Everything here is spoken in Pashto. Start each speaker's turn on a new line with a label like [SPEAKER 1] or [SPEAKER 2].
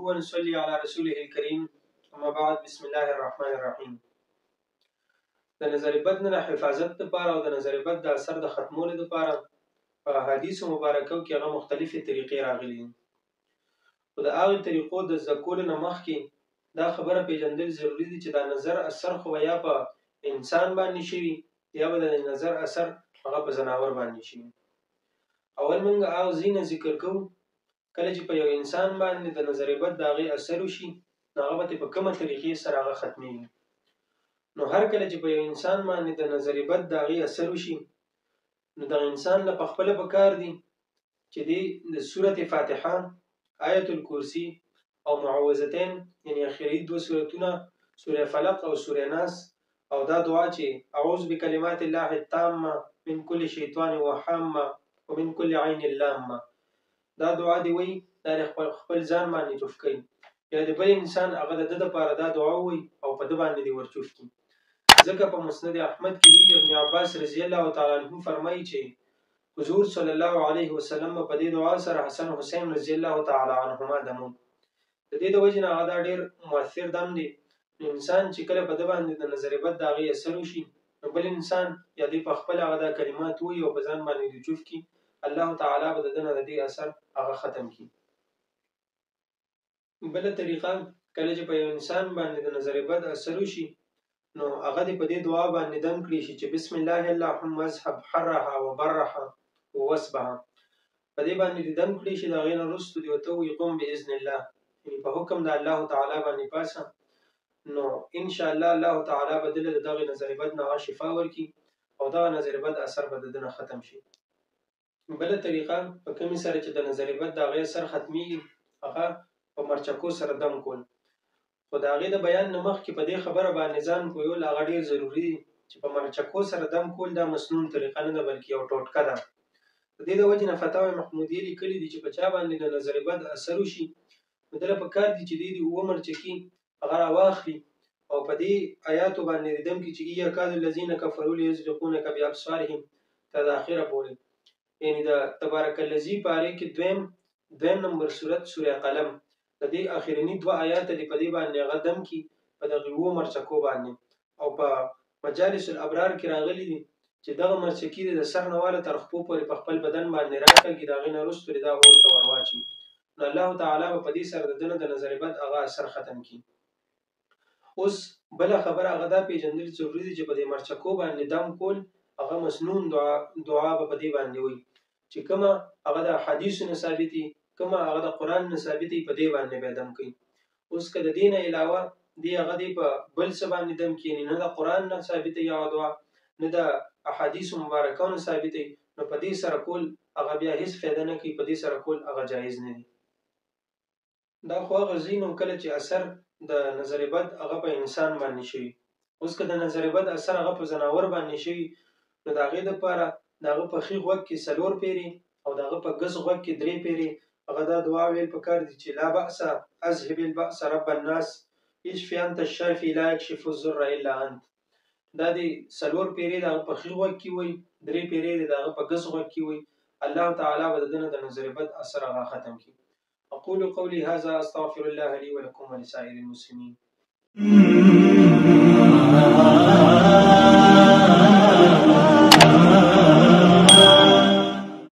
[SPEAKER 1] ونصلي على رسوله الكريم اما بعد بسم الله الرحمن الرحیم. د نظر بد نه حفاظت لپاره او د نظر بد د اثر د ختمولو لپاره په حدیث مبارکو کې هغه مختلفې طریقې راغلي دي. خو د هغې طریقو د زده کولو نه مخکې دا خبره پیژندل ضروري دي چې دا نظر اثر خو یا په انسان باندې شوي یا به د نظر اثر هغه په ځناور باندې شوي. اول موږ هغه ځینې ذکر کوو کله چې په یو انسان باندې د نظر بد د هغې اثر وشي نو هغه به په کومه طریقې سره هغه ختمیږي. نو هر کله چې په یو انسان باندې د نظر بد د هغې اثر وشي نو دغه انسان له پخپله پکار دي چې دی د سورة فاتحه، آیت الکرسی او معوذتین یعنې اخري دوه سورتونه سوره فلق او سوره ناس او دا دعا چې اعوذ بکلمات الله التامه من کل شیطان وهامه ومن کل عین لامه، دا دعا دی وایي دا د خپل ځان باندې چوف کوي یا د بل انسان هغه د ده دپاره دا دعا ووایي او په ده باندې دې ورچوف کړي. ځکه په مسند احمد کې دي ابن عباس رضی الله تعالی عنه فرمایي چې حضور صلی الله علیه وسلم په دې دعا سره حسن حسین رضی الله تعالی عنهما دمون. د دې د وجې نه هغه دا ډېر مؤثر دم دی. انسان چې کله په ده باندې د نظر بد د هغې اثر وشي نو بل انسان یا دی په خپله هغه دا کلمات ووایي او په ځان باندې دې چوف کړي، الله تعالی به د ده نه د دې اثر هغه ختم کړي. بله طریقه کله چې په یو انسان باندې د نظر بد اثر وشي نو هغه دې په دې دعا باندې دم کړي شي چې بسم الله اللهم اذهب حرها وبرها ووسبها، په دې باندې دې دم کړي شي. د هغې نه وروسته دې ورته ووایي قم باذن الله، یعنې په حکم د الله تعالی باندې پاڅه، نو انشاءالله الله تعالی به دله د دغې نظر بد نه هغه شفا ورکړي او دغه نظر بد اثر به د ده نه ختم شي. بله طریقه په کومې سره چې د نظر بد د هغې اثر ختمیږي هغه په مرچکو سره دم کول. خو د هغې د بیان نه مخکې په دې خبره باندې ځان پوهول هغه ډېر ضروري دي چې په مرچکو سره دم کول دا مسنون طریقه نه ده بلکې یو ټوټکه ده. د دې د وجې نه فتاوی محمودیې لیکلي دي چې په چا باندې د نظر بد اثر وشي نو ده له پکار دي چې دی دې اووه مرچکي هغه راواخلي او په دې آیاتو باندې دې دم کړي چې یکاد الذین کفروا لیزلقونک بابصارهم تر اخره پورې، یعنې د تبارک الذي په هغې کې دویم نمبر صورت سوره قلم د دې اخرني دوه آیاته دې په دې باندې هغه دم کړي په دغې اووه مرچکو باندې. او په مجالس الابرار کې راغلي دي چې دغه مرچکي د سر نه واله تر خپو پورې په خپل بدن باندې راکږي، د هغې نه وروسته دې دا اور ته ور واچوي نو الله تعالی به په دې سره د ده نه د نظر بد هغه اثر ختم کړي. اوس بله خبره هغه دا پیژندل ضروري دي چې په دې مرچکو باندې دم کول هغه مسنون دعا به په دې باندې وایي چې کومه هغه د حدیثو نه ثابتې کومه هغه د قرآن نه ثابتې په دې باندې به دم کوي. اوس که د دې نه علاوه دی هغه دی په بل څه باندې دم کښېني نه د قرآن نه ثابتې هغه دعا نه د احادیثو مبارکو نه ثابتې نو په دې سره کول هغه بیا هېڅ فایده نه کوي، په دې سره کول هغه جایز نه دي. دا خو هغه ځای نو کله چې اثر د نظر بد هغه په انسان باندې شوي. اوس که د نظر بد اثر هغه په ځناور باندې شوي نو د هغې دپاره د هغه په ښي غوږ کې 4 پیرې او د هغه په ګس غوږ کې 3 پیرې هغه دا دعا ویل پکار دي چې لا بأس اذهب البأس رب الناس اشفي انت الشافي لا يكشف الضر الا انت. دا دې 4 پیرې د هغه په ښي غوږ کې وایي، 3 پیرې د هغه په ګس غوږ کې وایي، الله تعالی به د ده نه د نظر بد اثر هغه ختم کړي. اقول قولي هذا استغفر الله لي ولكم ولسائر المسلمين.